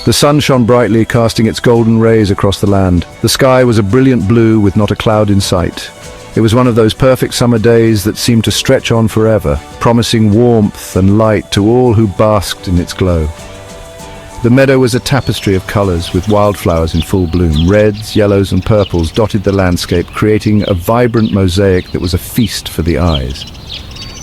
The sun shone brightly, casting its golden rays across the land. The sky was a brilliant blue with not a cloud in sight. It was one of those perfect summer days that seemed to stretch on forever, promising warmth and light to all who basked in its glow. The meadow was a tapestry of colors with wildflowers in full bloom. Reds, yellows and purples dotted the landscape, creating a vibrant mosaic that was a feast for the eyes.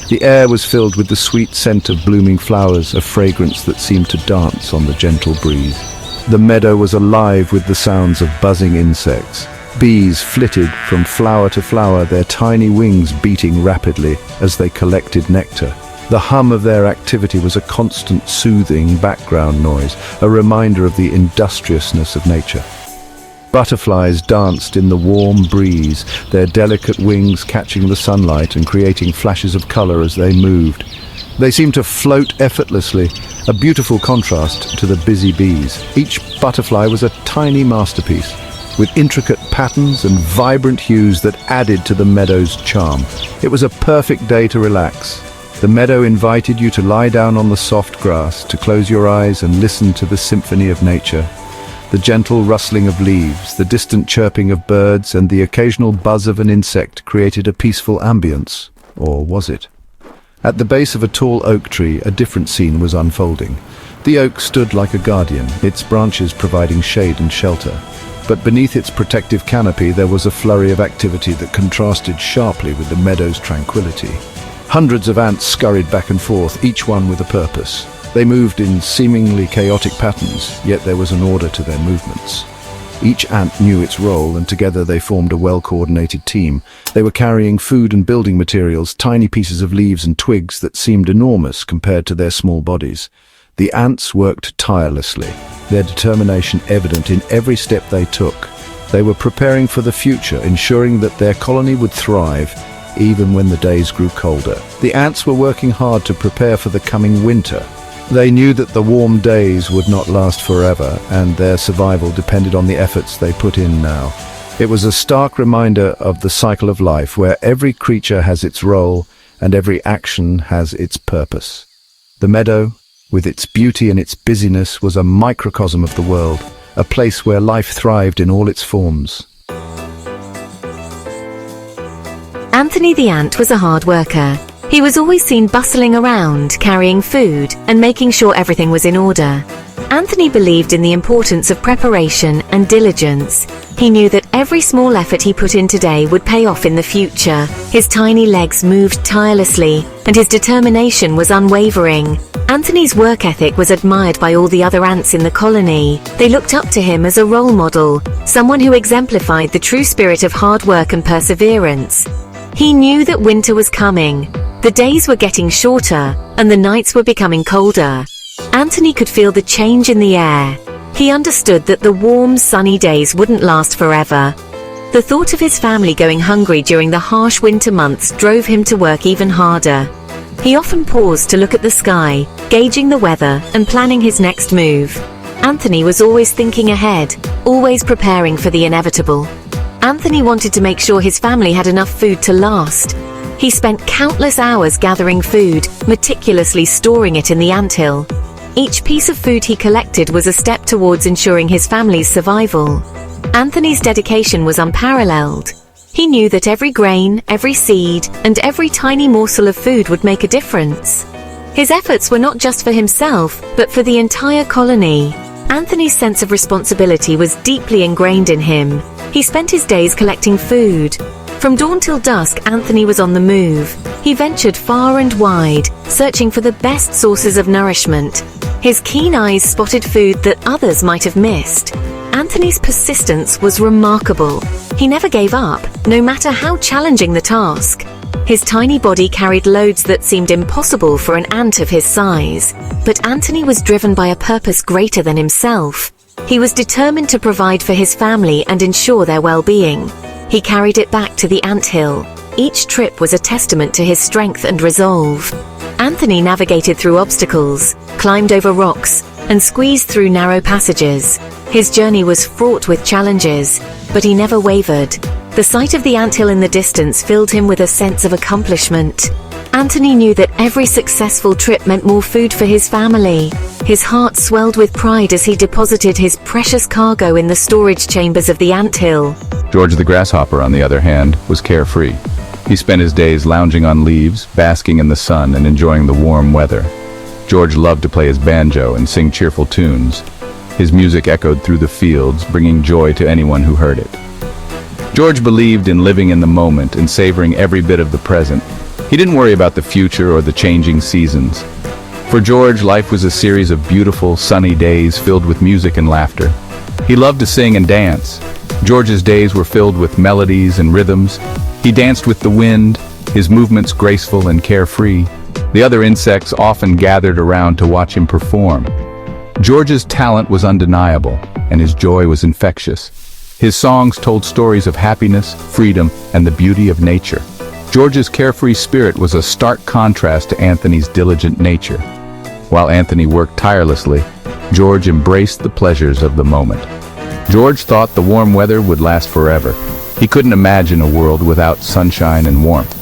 The air was filled with the sweet scent of blooming flowers, a fragrance that seemed to dance on the gentle breeze. The meadow was alive with the sounds of buzzing insects. Bees flitted from flower to flower, their tiny wings beating rapidly as they collected nectar. The hum of their activity was a constant, soothing background noise, a reminder of the industriousness of nature. Butterflies danced in the warm breeze, their delicate wings catching the sunlight and creating flashes of color as they moved. They seemed to float effortlessly, a beautiful contrast to the busy bees. Each butterfly was a tiny masterpiece, with intricate patterns and vibrant hues that added to the meadow's charm. It was a perfect day to relax. The meadow invited you to lie down on the soft grass, to close your eyes and listen to the symphony of nature. The gentle rustling of leaves, the distant chirping of birds, and the occasional buzz of an insect created a peaceful ambience. Or was it? At the base of a tall oak tree, a different scene was unfolding. The oak stood like a guardian, its branches providing shade and shelter. But beneath its protective canopy there was a flurry of activity that contrasted sharply with the meadow's tranquility. Hundreds of ants scurried back and forth, each one with a purpose. They moved in seemingly chaotic patterns, yet there was an order to their movements. Each ant knew its role, and together they formed a well-coordinated team. They were carrying food and building materials, tiny pieces of leaves and twigs that seemed enormous compared to their small bodies. The ants worked tirelessly, their determination evident in every step they took. They were preparing for the future, ensuring that their colony would thrive, even when the days grew colder. The ants were working hard to prepare for the coming winter. They knew that the warm days would not last forever, and their survival depended on the efforts they put in now. It was a stark reminder of the cycle of life, where every creature has its role and every action has its purpose. The meadow, with its beauty and its busyness, was a microcosm of the world, a place where life thrived in all its forms. Anthony the ant was a hard worker. He was always seen bustling around, carrying food, and making sure everything was in order. Anthony believed in the importance of preparation and diligence. He knew that every small effort he put in today would pay off in the future. His tiny legs moved tirelessly, and his determination was unwavering. Anthony's work ethic was admired by all the other ants in the colony. They looked up to him as a role model, someone who exemplified the true spirit of hard work and perseverance. He knew that winter was coming. The days were getting shorter, and the nights were becoming colder. Anthony could feel the change in the air. He understood that the warm, sunny days wouldn't last forever. The thought of his family going hungry during the harsh winter months drove him to work even harder. He often paused to look at the sky, gauging the weather and planning his next move. Anthony was always thinking ahead, always preparing for the inevitable. Anthony wanted to make sure his family had enough food to last. He spent countless hours gathering food, meticulously storing it in the anthill. Each piece of food he collected was a step towards ensuring his family's survival. Anthony's dedication was unparalleled. He knew that every grain, every seed, and every tiny morsel of food would make a difference. His efforts were not just for himself, but for the entire colony. Anthony's sense of responsibility was deeply ingrained in him. He spent his days collecting food. From dawn till dusk, Anthony was on the move. He ventured far and wide, searching for the best sources of nourishment. His keen eyes spotted food that others might have missed. Anthony's persistence was remarkable. He never gave up, no matter how challenging the task. His tiny body carried loads that seemed impossible for an ant of his size. But Anthony was driven by a purpose greater than himself. He was determined to provide for his family and ensure their well-being. He carried it back to the anthill. Each trip was a testament to his strength and resolve. Anthony navigated through obstacles, climbed over rocks, and squeezed through narrow passages. His journey was fraught with challenges, but he never wavered. The sight of the anthill in the distance filled him with a sense of accomplishment. Anthony knew that every successful trip meant more food for his family. His heart swelled with pride as he deposited his precious cargo in the storage chambers of the anthill. George the Grasshopper, on the other hand, was carefree. He spent his days lounging on leaves, basking in the sun, and enjoying the warm weather. George loved to play his banjo and sing cheerful tunes. His music echoed through the fields, bringing joy to anyone who heard it. George believed in living in the moment and savoring every bit of the present. He didn't worry about the future or the changing seasons. For George, life was a series of beautiful, sunny days filled with music and laughter. He loved to sing and dance. George's days were filled with melodies and rhythms. He danced with the wind, his movements graceful and carefree. The other insects often gathered around to watch him perform. George's talent was undeniable, and his joy was infectious. His songs told stories of happiness, freedom, and the beauty of nature. George's carefree spirit was a stark contrast to Anthony's diligent nature. While Anthony worked tirelessly, George embraced the pleasures of the moment. George thought the warm weather would last forever. He couldn't imagine a world without sunshine and warmth.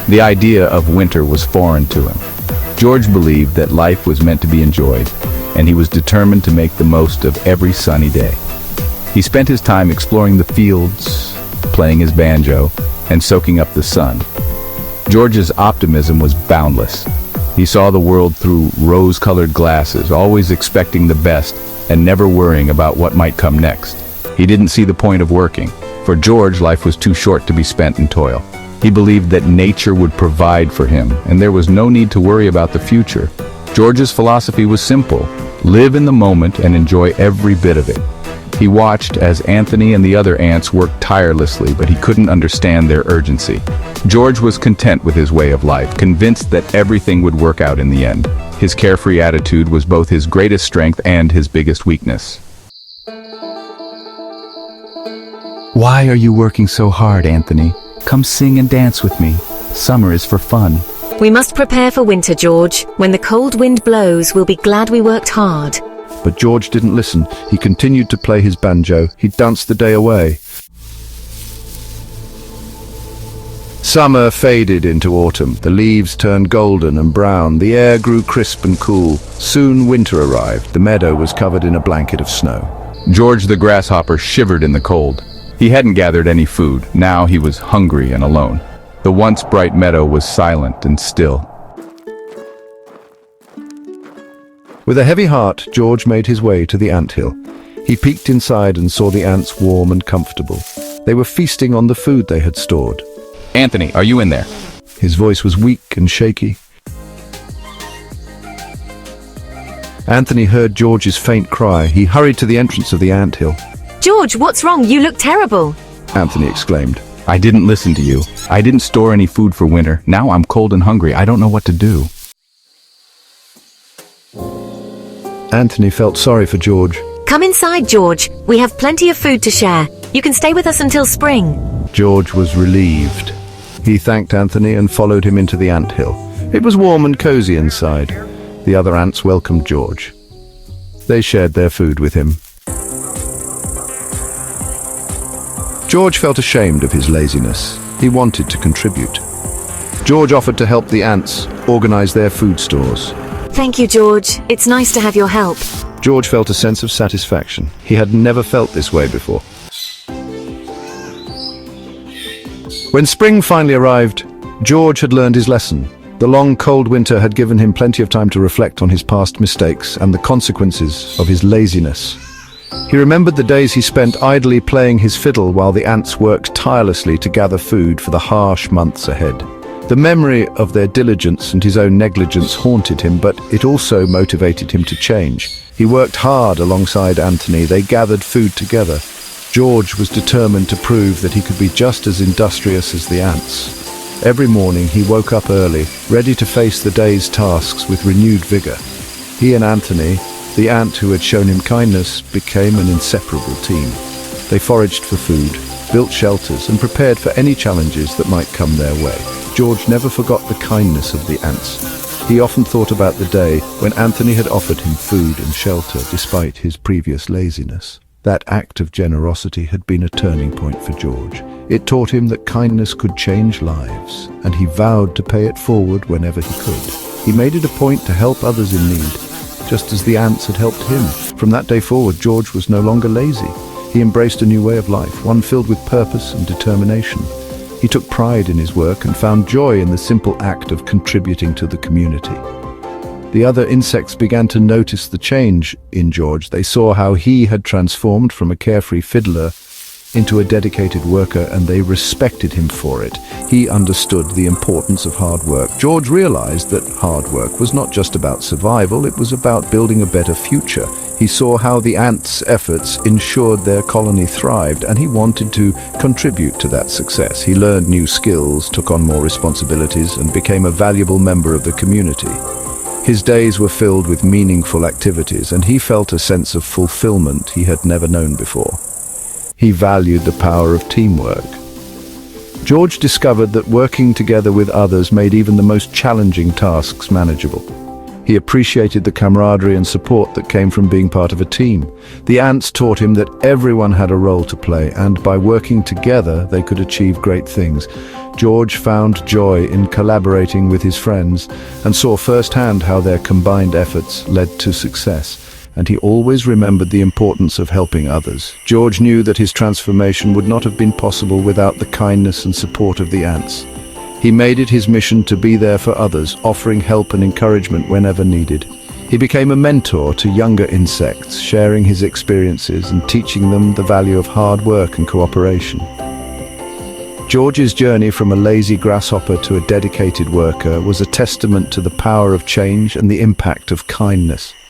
The idea of winter was foreign to him. George believed that life was meant to be enjoyed, and he was determined to make the most of every sunny day. He spent his time exploring the fields, playing his banjo, and soaking up the sun. George's optimism was boundless. He saw the world through rose-colored glasses, always expecting the best and never worrying about what might come next. He didn't see the point of working. For George, life was too short to be spent in toil. He believed that nature would provide for him, and there was no need to worry about the future. George's philosophy was simple: live in the moment and enjoy every bit of it. He watched as Anthony and the other ants worked tirelessly, but he couldn't understand their urgency. George was content with his way of life, convinced that everything would work out in the end. His carefree attitude was both his greatest strength and his biggest weakness. Why are you working so hard, Anthony? Come sing and dance with me. Summer is for fun. We must prepare for winter, George. When the cold wind blows, we'll be glad we worked hard. But George didn't listen. He continued to play his banjo. He danced the day away. Summer faded into autumn. The leaves turned golden and brown. The air grew crisp and cool. Soon winter arrived. The meadow was covered in a blanket of snow. George the Grasshopper shivered in the cold. He hadn't gathered any food. Now he was hungry and alone. The once bright meadow was silent and still. With a heavy heart, George made his way to the anthill. He peeked inside and saw the ants warm and comfortable. They were feasting on the food they had stored. Anthony, are you in there? His voice was weak and shaky. Anthony heard George's faint cry. He hurried to the entrance of the anthill. George, what's wrong? You look terrible. Anthony exclaimed. I didn't listen to you. I didn't store any food for winter. Now I'm cold and hungry. I don't know what to do. Anthony felt sorry for George. Come inside, George. We have plenty of food to share. You can stay with us until spring. George was relieved. He thanked Anthony and followed him into the anthill. It was warm and cozy inside. The other ants welcomed George. They shared their food with him. George felt ashamed of his laziness. He wanted to contribute. George offered to help the ants organize their food stores. Thank you, George. It's nice to have your help. George felt a sense of satisfaction. He had never felt this way before. When spring finally arrived, George had learned his lesson. The long, cold winter had given him plenty of time to reflect on his past mistakes and the consequences of his laziness. He remembered the days he spent idly playing his fiddle while the ants worked tirelessly to gather food for the harsh months ahead. The memory of their diligence and his own negligence haunted him, but it also motivated him to change. He worked hard alongside Anthony. They gathered food together. George was determined to prove that he could be just as industrious as the ants. Every morning he woke up early, ready to face the day's tasks with renewed vigor. He and Anthony, the ant who had shown him kindness, became an inseparable team. They foraged for food, built shelters, and prepared for any challenges that might come their way. George never forgot the kindness of the ants. He often thought about the day when Anthony had offered him food and shelter despite his previous laziness. That act of generosity had been a turning point for George. It taught him that kindness could change lives, and he vowed to pay it forward whenever he could. He made it a point to help others in need, just as the ants had helped him. From that day forward, George was no longer lazy. He embraced a new way of life, one filled with purpose and determination. He took pride in his work and found joy in the simple act of contributing to the community. The other insects began to notice the change in George. They saw how he had transformed from a carefree fiddler into a dedicated worker, and they respected him for it. He understood the importance of hard work. George realized that hard work was not just about survival, it was about building a better future. He saw how the ants' efforts ensured their colony thrived, and he wanted to contribute to that success. He learned new skills, took on more responsibilities, and became a valuable member of the community. His days were filled with meaningful activities, and he felt a sense of fulfillment he had never known before. He valued the power of teamwork. George discovered that working together with others made even the most challenging tasks manageable. He appreciated the camaraderie and support that came from being part of a team. The ants taught him that everyone had a role to play, and by working together they could achieve great things. George found joy in collaborating with his friends and saw firsthand how their combined efforts led to success. And he always remembered the importance of helping others. George knew that his transformation would not have been possible without the kindness and support of the ants. He made it his mission to be there for others, offering help and encouragement whenever needed. He became a mentor to younger insects, sharing his experiences and teaching them the value of hard work and cooperation. George's journey from a lazy grasshopper to a dedicated worker was a testament to the power of change and the impact of kindness.